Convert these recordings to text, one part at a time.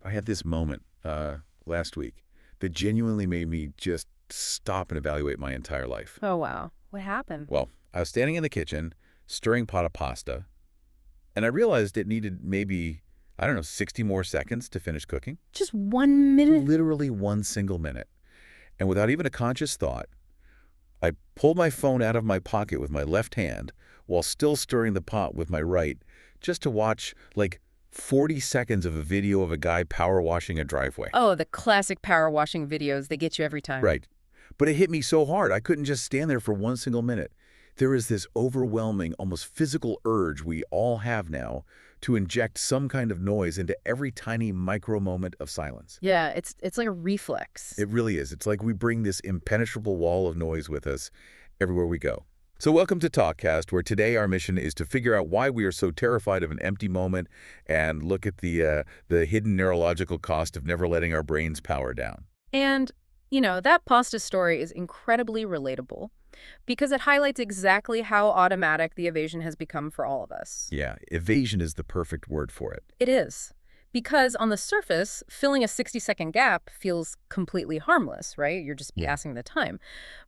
I had this moment last week that genuinely made me just stop and evaluate my entire life. Oh, wow. What happened? Well, I was standing in the kitchen, stirring a pot of pasta, and I realized it needed maybe, I don't know, 60 more seconds to finish cooking. Just 1 minute? Literally one single minute. And without even a conscious thought, I pulled my phone out of my pocket with my left hand while still stirring the pot with my right, just to watch, like, 40 seconds of a video of a guy power washing a driveway. Oh, the classic power washing videos. They get you every time. Right. But it hit me so hard, I couldn't just stand there for one single minute. There is this overwhelming, almost physical urge we all have now to inject some kind of noise into every tiny micro moment of silence. Yeah, it's like a reflex. It really is. It's like we bring this impenetrable wall of noise with us everywhere we go. So welcome to TalkKast, where today our mission is to figure out why we are so terrified of an empty moment and look at the hidden neurological cost of never letting our brains power down. And, that pasta story is incredibly relatable because it highlights exactly how automatic the evasion has become for all of us. Yeah, evasion is the perfect word for it. It is. Because on the surface, filling a 60-second gap feels completely harmless, right? You're just Yeah. passing the time.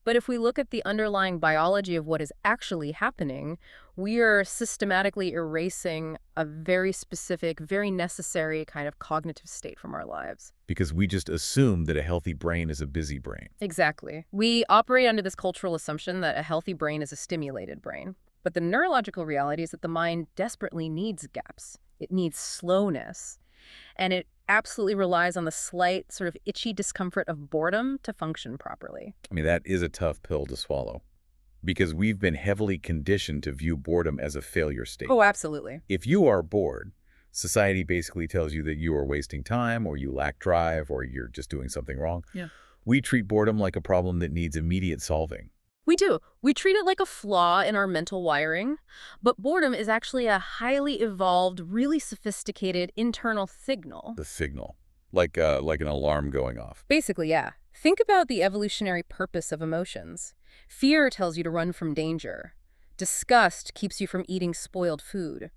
But if we look at the underlying biology of what is actually happening, we are systematically erasing a very specific, very necessary kind of cognitive state from our lives. Because we just assume that a healthy brain is a busy brain. Exactly. We operate under this cultural assumption that a healthy brain is a stimulated brain. But the neurological reality is that the mind desperately needs gaps. It needs slowness. And it absolutely relies on the slight sort of itchy discomfort of boredom to function properly. I mean, that is a tough pill to swallow. Because we've been heavily conditioned to view boredom as a failure state. Oh, absolutely. If you are bored, society basically tells you that you are wasting time, or you lack drive, or you're just doing something wrong. Yeah. We treat boredom like a problem that needs immediate solving. We do. We treat it like a flaw in our mental wiring. But boredom is actually a highly evolved, really sophisticated internal signal. The signal. Like an alarm going off. Basically, yeah. Think about the evolutionary purpose of emotions. Fear tells you to run from danger. Disgust keeps you from eating spoiled food.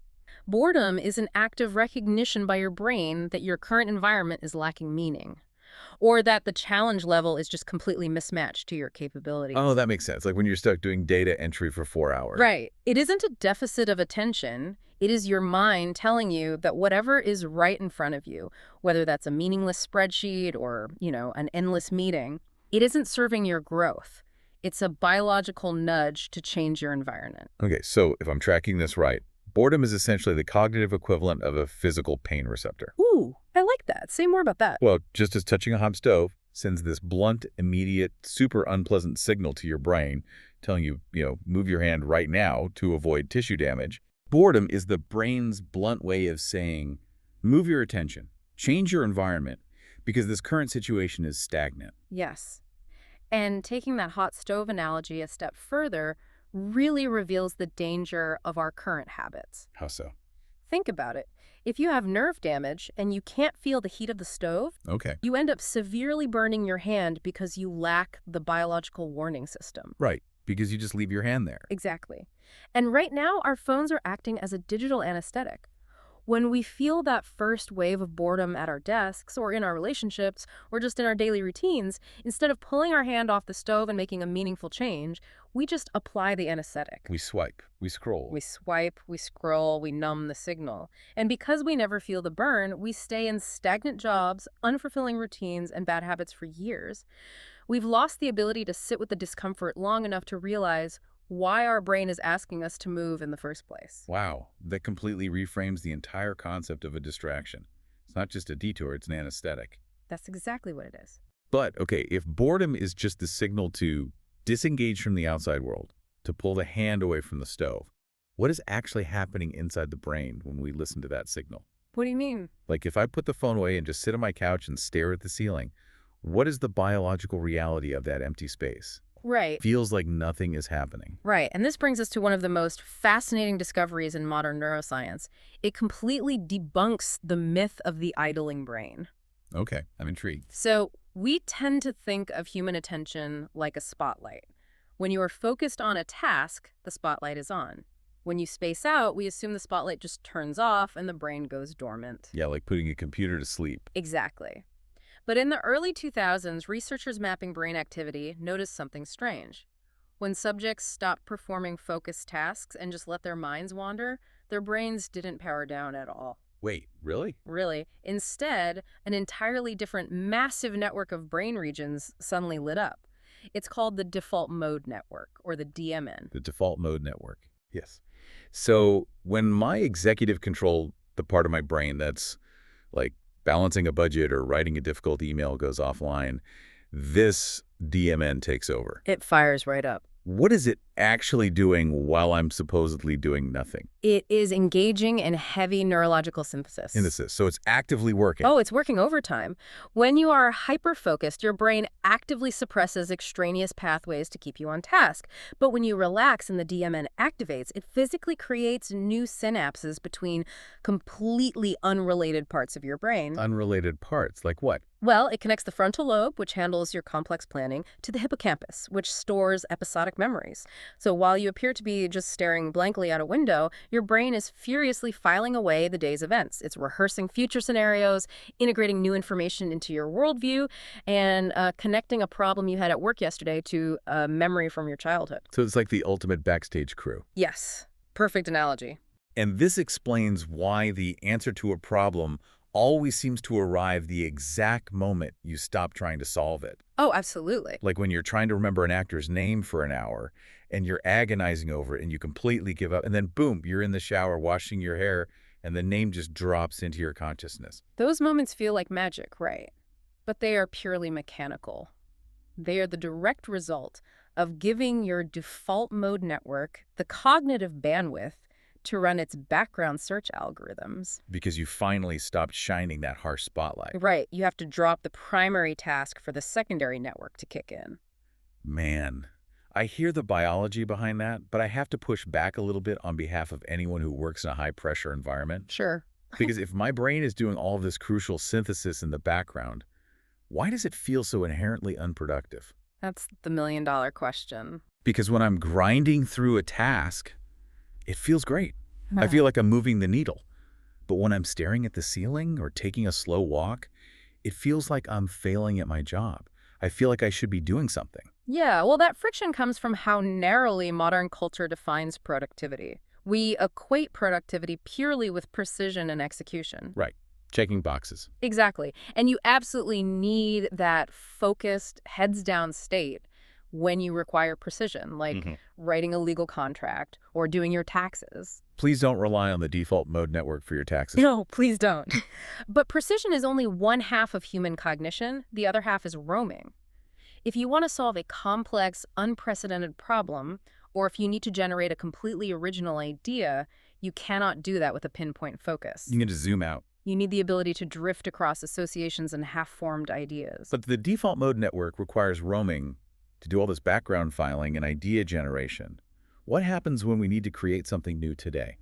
Boredom is an active recognition by your brain that your current environment is lacking meaning, or that the challenge level is just completely mismatched to your capabilities. Oh, that makes sense. Like when you're stuck doing data entry for 4 hours. Right. It isn't a deficit of attention. It is your mind telling you that whatever is right in front of you, whether that's a meaningless spreadsheet or, an endless meeting, it isn't serving your growth. It's a biological nudge to change your environment. Okay, so if I'm tracking this right, boredom is essentially the cognitive equivalent of a physical pain receptor. Ooh, I like that. Say more about that. Well, just as touching a hot stove sends this blunt, immediate, super unpleasant signal to your brain, telling you, move your hand right now to avoid tissue damage, boredom is the brain's blunt way of saying, move your attention, change your environment, because this current situation is stagnant. Yes. And taking that hot stove analogy a step further really reveals the danger of our current habits. How so? Think about it. If you have nerve damage and you can't feel the heat of the stove, Okay. you end up severely burning your hand because you lack the biological warning system. Right, because you just leave your hand there. Exactly. And right now, our phones are acting as a digital anesthetic. When we feel that first wave of boredom at our desks or in our relationships or just in our daily routines, instead of pulling our hand off the stove and making a meaningful change, we just apply the anesthetic. We swipe, we scroll. We swipe, we scroll, we numb the signal. And because we never feel the burn, we stay in stagnant jobs, unfulfilling routines, and bad habits for years. We've lost the ability to sit with the discomfort long enough to realize why our brain is asking us to move in the first place. Wow, that completely reframes the entire concept of a distraction. It's not just a detour, it's an anesthetic. That's exactly what it is. But, okay, if boredom is just the signal to disengage from the outside world, to pull the hand away from the stove, what is actually happening inside the brain when we listen to that signal? What do you mean? Like if I put the phone away and just sit on my couch and stare at the ceiling, what is the biological reality of that empty space? Right. Feels like nothing is happening. Right. And this brings us to one of the most fascinating discoveries in modern neuroscience. It completely debunks the myth of the idling brain. Okay, I'm intrigued. So we tend to think of human attention like a spotlight. When you are focused on a task, the spotlight is on. When you space out, we assume the spotlight just turns off and the brain goes dormant. Yeah, like putting a computer to sleep. Exactly. But in the early 2000s, researchers mapping brain activity noticed something strange. When subjects stopped performing focused tasks and just let their minds wander, their brains didn't power down at all. Wait, really? Really. Instead, an entirely different, massive network of brain regions suddenly lit up. It's called the default mode network, or the DMN. The default mode network. Yes. So when my executive control, the part of my brain that's like balancing a budget or writing a difficult email goes offline, this DMN takes over. It fires right up. What is it actually doing while I'm supposedly doing nothing? It is engaging in heavy neurological synthesis. Synthesis. So it's actively working. Oh, it's working overtime. When you are hyper-focused, your brain actively suppresses extraneous pathways to keep you on task. But when you relax and the DMN activates, it physically creates new synapses between completely unrelated parts of your brain. Unrelated parts. Like what? Well, it connects the frontal lobe, which handles your complex planning, to the hippocampus, which stores episodic memories. So while you appear to be just staring blankly out a window, your brain is furiously filing away the day's events. It's rehearsing future scenarios, integrating new information into your worldview, and connecting a problem you had at work yesterday to a memory from your childhood. So it's like the ultimate backstage crew. Yes, perfect analogy. And this explains why the answer to a problem always seems to arrive the exact moment you stop trying to solve it. Oh, absolutely. Like when you're trying to remember an actor's name for an hour and you're agonizing over it and you completely give up and then boom, you're in the shower washing your hair and the name just drops into your consciousness. Those moments feel like magic, right? But they are purely mechanical. They are the direct result of giving your default mode network the cognitive bandwidth to run its background search algorithms. Because you finally stopped shining that harsh spotlight. Right. You have to drop the primary task for the secondary network to kick in. Man, I hear the biology behind that, but I have to push back a little bit on behalf of anyone who works in a high-pressure environment. Sure. Because if my brain is doing all of this crucial synthesis in the background, why does it feel so inherently unproductive? That's the million-dollar question. Because when I'm grinding through a task, it feels great. I feel like I'm moving the needle. But when I'm staring at the ceiling or taking a slow walk, it feels like I'm failing at my job. I feel like I should be doing something. Yeah, well, that friction comes from how narrowly modern culture defines productivity. We equate productivity purely with precision and execution. Right. Checking boxes. Exactly. And you absolutely need that focused, heads-down state when you require precision, like writing a legal contract or doing your taxes. Please don't rely on the default mode network for your taxes. No, please don't. But precision is only one half of human cognition. The other half is roaming. If you want to solve a complex, unprecedented problem, or if you need to generate a completely original idea, you cannot do that with a pinpoint focus. You need to zoom out. You need the ability to drift across associations and half-formed ideas. But the default mode network requires roaming to do all this background filing and idea generation. What happens when we need to create something new today?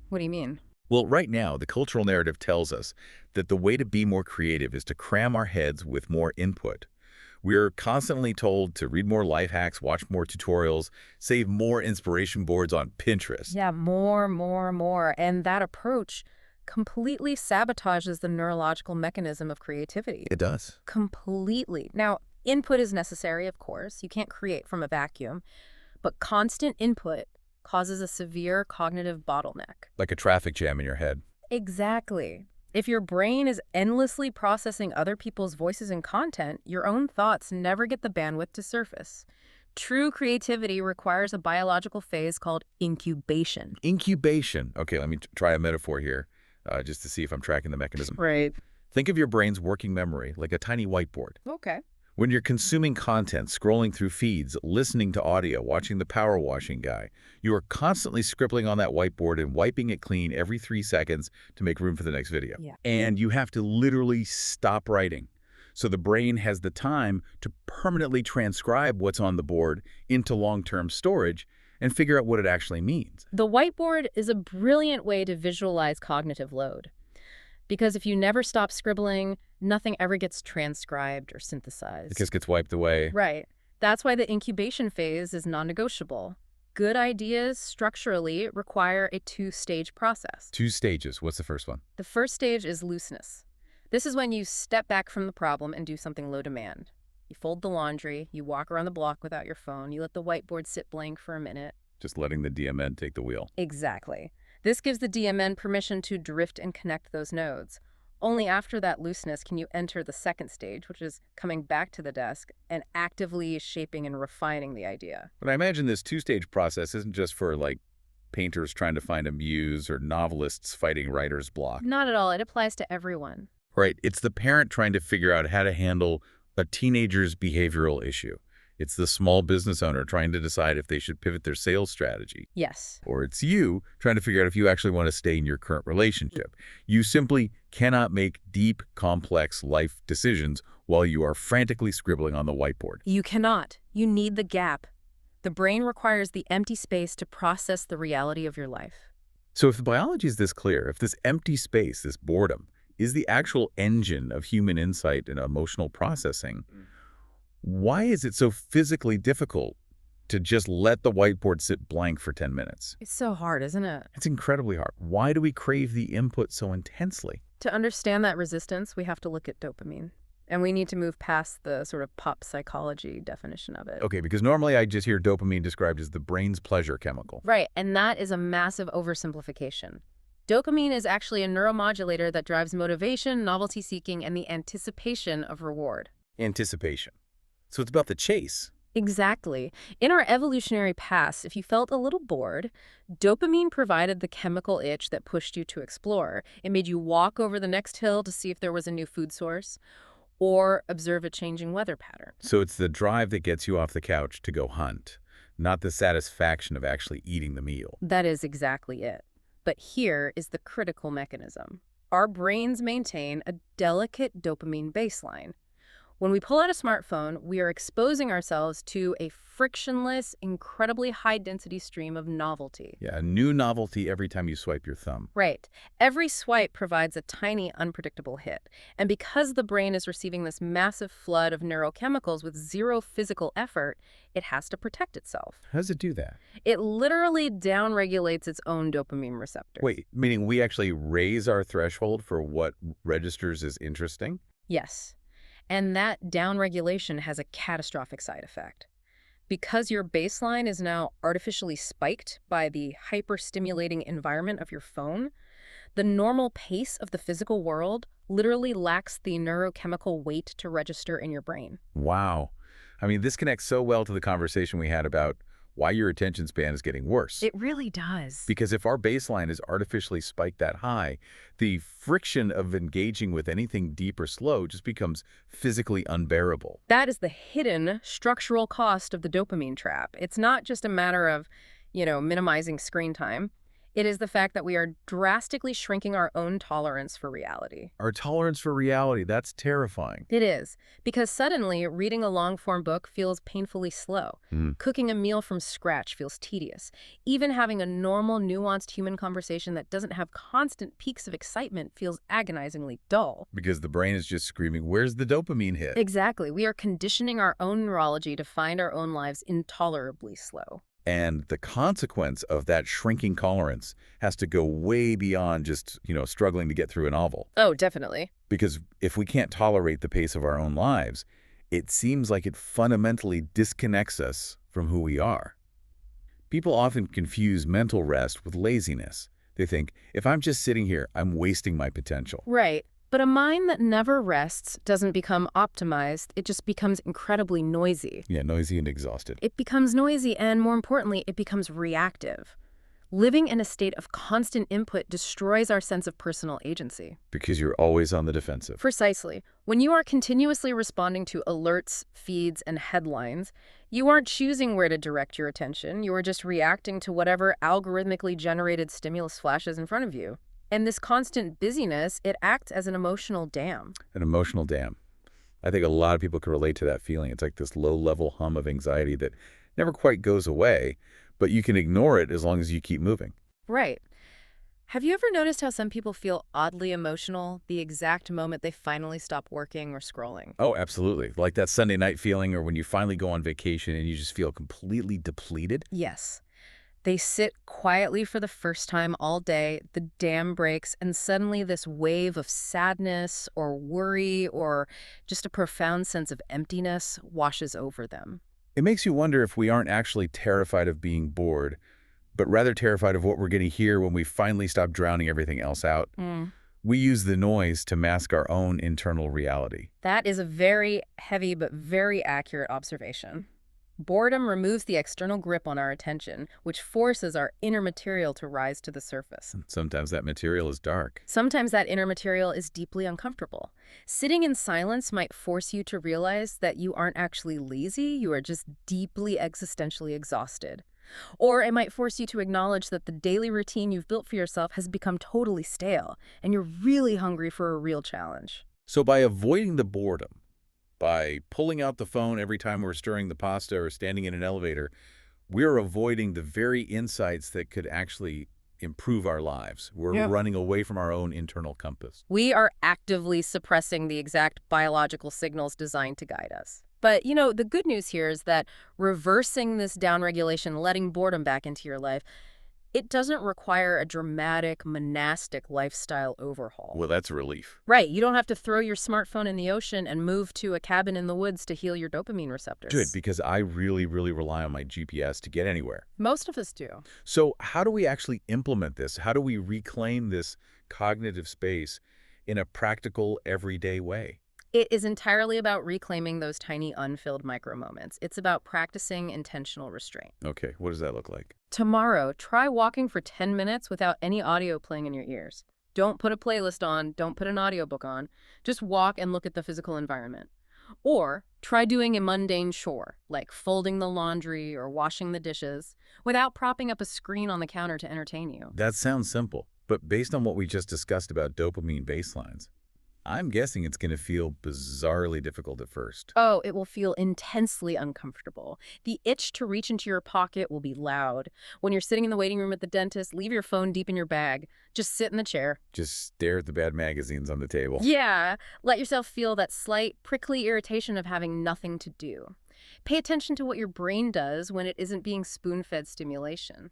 What do you mean? Well, right now, the cultural narrative tells us that the way to be more creative is to cram our heads with more input. We're constantly told to read more life hacks, watch more tutorials, save more inspiration boards on Pinterest. Yeah, more. And that approach completely sabotages the neurological mechanism of creativity. It does. Completely. Now, input is necessary, of course. You can't create from a vacuum. But constant input causes a severe cognitive bottleneck. Like a traffic jam in your head. Exactly. If your brain is endlessly processing other people's voices and content, your own thoughts never get the bandwidth to surface. True creativity requires a biological phase called incubation. Incubation. Okay, let me try a metaphor here, just to see if I'm tracking the mechanism. Right. Think of your brain's working memory like a tiny whiteboard. Okay. When you're consuming content, scrolling through feeds, listening to audio, watching the power washing guy, you are constantly scribbling on that whiteboard and wiping it clean every 3 seconds to make room for the next video. Yeah. And you have to literally stop writing. So the brain has the time to permanently transcribe what's on the board into long-term storage and figure out what it actually means. The whiteboard is a brilliant way to visualize cognitive load. Because if you never stop scribbling, nothing ever gets transcribed or synthesized. It just gets wiped away. Right. That's why the incubation phase is non-negotiable. good ideas structurally require a two-stage process. 2 stages. What's the first one? The first stage is looseness. This is when you step back from the problem and do something low demand. You fold the laundry, you walk around the block without your phone, you let the whiteboard sit blank for a minute. Just letting the DMN take the wheel. Exactly. This gives the DMN permission to drift and connect those nodes. Only after that looseness can you enter the second stage, which is coming back to the desk and actively shaping and refining the idea. But I imagine this 2-stage process isn't just for, like, painters trying to find a muse or novelists fighting writer's block. Not at all. It applies to everyone. Right. It's the parent trying to figure out how to handle a teenager's behavioral issue. It's the small business owner trying to decide if they should pivot their sales strategy. Yes. Or it's you trying to figure out if you actually want to stay in your current relationship. You simply cannot make deep, complex life decisions while you are frantically scribbling on the whiteboard. You cannot. You need the gap. The brain requires the empty space to process the reality of your life. So if the biology is this clear, if this empty space, this boredom, is the actual engine of human insight and emotional processing, why is it so physically difficult to just let the whiteboard sit blank for 10 minutes? It's so hard, isn't it? It's incredibly hard. Why do we crave the input so intensely? To understand that resistance, we have to look at dopamine. And we need to move past the sort of pop psychology definition of it. Okay, because normally I just hear dopamine described as the brain's pleasure chemical. Right, and that is a massive oversimplification. Dopamine is actually a neuromodulator that drives motivation, novelty seeking, and the anticipation of reward. Anticipation. So it's about the chase. Exactly. In our evolutionary past, if you felt a little bored, dopamine provided the chemical itch that pushed you to explore. It made you walk over the next hill to see if there was a new food source or observe a changing weather pattern. So it's the drive that gets you off the couch to go hunt, not the satisfaction of actually eating the meal. That is exactly it. But here is the critical mechanism. Our brains maintain a delicate dopamine baseline. When we pull out a smartphone, we are exposing ourselves to a frictionless, incredibly high-density stream of novelty. Yeah, a new novelty every time you swipe your thumb. Right. Every swipe provides a tiny, unpredictable hit. And because the brain is receiving this massive flood of neurochemicals with zero physical effort, it has to protect itself. How does it do that? It literally downregulates its own dopamine receptors. Wait, meaning we actually raise our threshold for what registers as interesting? Yes. And that downregulation has a catastrophic side effect. Because your baseline is now artificially spiked by the hyper-stimulating environment of your phone, the normal pace of the physical world literally lacks the neurochemical weight to register in your brain. Wow. I mean, this connects so well to the conversation we had about why your attention span is getting worse. It really does. Because if our baseline is artificially spiked that high, the friction of engaging with anything deep or slow just becomes physically unbearable. That is the hidden structural cost of the dopamine trap. It's not just a matter of, minimizing screen time. It is the fact that we are drastically shrinking our own tolerance for reality. Our tolerance for reality, that's terrifying. It is, because suddenly reading a long-form book feels painfully slow. Cooking a meal from scratch feels tedious. Even having a normal, nuanced human conversation that doesn't have constant peaks of excitement feels agonizingly dull. Because the brain is just screaming, where's the dopamine hit? Exactly. We are conditioning our own neurology to find our own lives intolerably slow. And the consequence of that shrinking tolerance has to go way beyond just, struggling to get through a novel. Oh, definitely. Because if we can't tolerate the pace of our own lives, it seems like it fundamentally disconnects us from who we are. People often confuse mental rest with laziness. They think, if I'm just sitting here, I'm wasting my potential. Right. But a mind that never rests doesn't become optimized, it just becomes incredibly noisy. Yeah, noisy and exhausted. It becomes noisy and, more importantly, it becomes reactive. Living in a state of constant input destroys our sense of personal agency. Because you're always on the defensive. Precisely. When you are continuously responding to alerts, feeds, and headlines, you aren't choosing where to direct your attention. You are just reacting to whatever algorithmically generated stimulus flashes in front of you. And this constant busyness, it acts as an emotional dam. An emotional dam. I think a lot of people can relate to that feeling. It's like this low-level hum of anxiety that never quite goes away, but you can ignore it as long as you keep moving. Right. Have you ever noticed how some people feel oddly emotional the exact moment they finally stop working or scrolling? Oh, absolutely. Like that Sunday night feeling, or when you finally go on vacation and you just feel completely depleted. Yes. They sit quietly for the first time all day, the dam breaks, and suddenly this wave of sadness or worry or just a profound sense of emptiness washes over them. It makes you wonder if we aren't actually terrified of being bored, but rather terrified of what we're going to hear when we finally stop drowning everything else out. Mm. We use the noise to mask our own internal reality. That is a very heavy but very accurate observation. Boredom removes the external grip on our attention, which forces our inner material to rise to the surface. Sometimes that material is dark. Sometimes that inner material is deeply uncomfortable. Sitting in silence might force you to realize that you aren't actually lazy, you are just deeply existentially exhausted. Or it might force you to acknowledge that the daily routine you've built for yourself has become totally stale, and you're really hungry for a real challenge. So by avoiding the boredom, by pulling out the phone every time we're stirring the pasta or standing in an elevator, we're avoiding the very insights that could actually improve our lives. We're running away from our own internal compass. We are actively suppressing the exact biological signals designed to guide us. But, the good news here is that reversing this downregulation, letting boredom back into your life, it doesn't require a dramatic monastic lifestyle overhaul. Well, that's a relief. Right, you don't have to throw your smartphone in the ocean and move to a cabin in the woods to heal your dopamine receptors. Good, because I really, really rely on my GPS to get anywhere. Most of us do. So how do we actually implement this? How do we reclaim this cognitive space in a practical, everyday way? It is entirely about reclaiming those tiny unfilled micro moments. It's about practicing intentional restraint. Okay, what does that look like? Tomorrow, try walking for 10 minutes without any audio playing in your ears. Don't put a playlist on, don't put an audiobook on. Just walk and look at the physical environment. Or try doing a mundane chore, like folding the laundry or washing the dishes, without propping up a screen on the counter to entertain you. That sounds simple, but based on what we just discussed about dopamine baselines, I'm guessing it's going to feel bizarrely difficult at first. Oh, it will feel intensely uncomfortable. The itch to reach into your pocket will be loud. When you're sitting in the waiting room at the dentist, leave your phone deep in your bag. Just sit in the chair. Just stare at the bad magazines on the table. Yeah, let yourself feel that slight, prickly irritation of having nothing to do. Pay attention to what your brain does when it isn't being spoon-fed stimulation.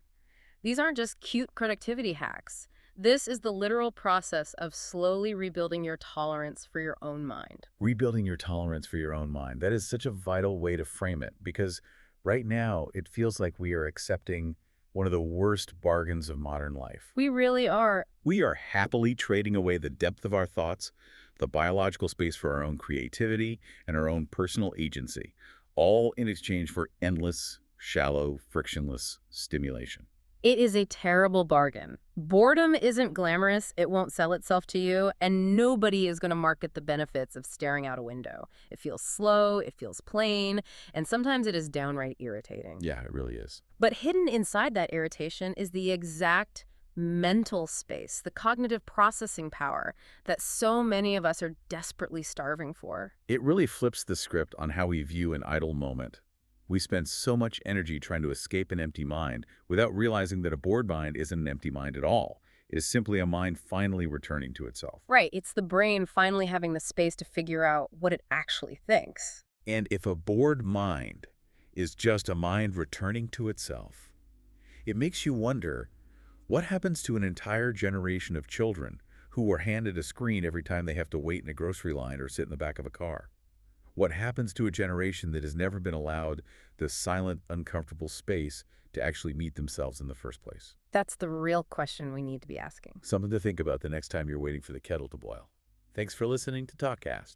These aren't just cute productivity hacks. This is the literal process of slowly rebuilding your tolerance for your own mind. Rebuilding your tolerance for your own mind. That is such a vital way to frame it, because right now it feels like we are accepting one of the worst bargains of modern life. We really are. We are happily trading away the depth of our thoughts, the biological space for our own creativity, and our own personal agency, all in exchange for endless, shallow, frictionless stimulation. It is a terrible bargain. Boredom isn't glamorous, it won't sell itself to you, and nobody is going to market the benefits of staring out a window. It feels slow, it feels plain, and sometimes it is downright irritating. Yeah, it really is. But hidden inside that irritation is the exact mental space, the cognitive processing power that so many of us are desperately starving for. It really flips the script on how we view an idle moment. We spend so much energy trying to escape an empty mind without realizing that a bored mind isn't an empty mind at all. It is simply a mind finally returning to itself. Right, it's the brain finally having the space to figure out what it actually thinks. And if a bored mind is just a mind returning to itself, it makes you wonder, what happens to an entire generation of children who were handed a screen every time they have to wait in a grocery line or sit in the back of a car? What happens to a generation that has never been allowed the silent, uncomfortable space to actually meet themselves in the first place? That's the real question we need to be asking. Something to think about the next time you're waiting for the kettle to boil. Thanks for listening to TalkKast.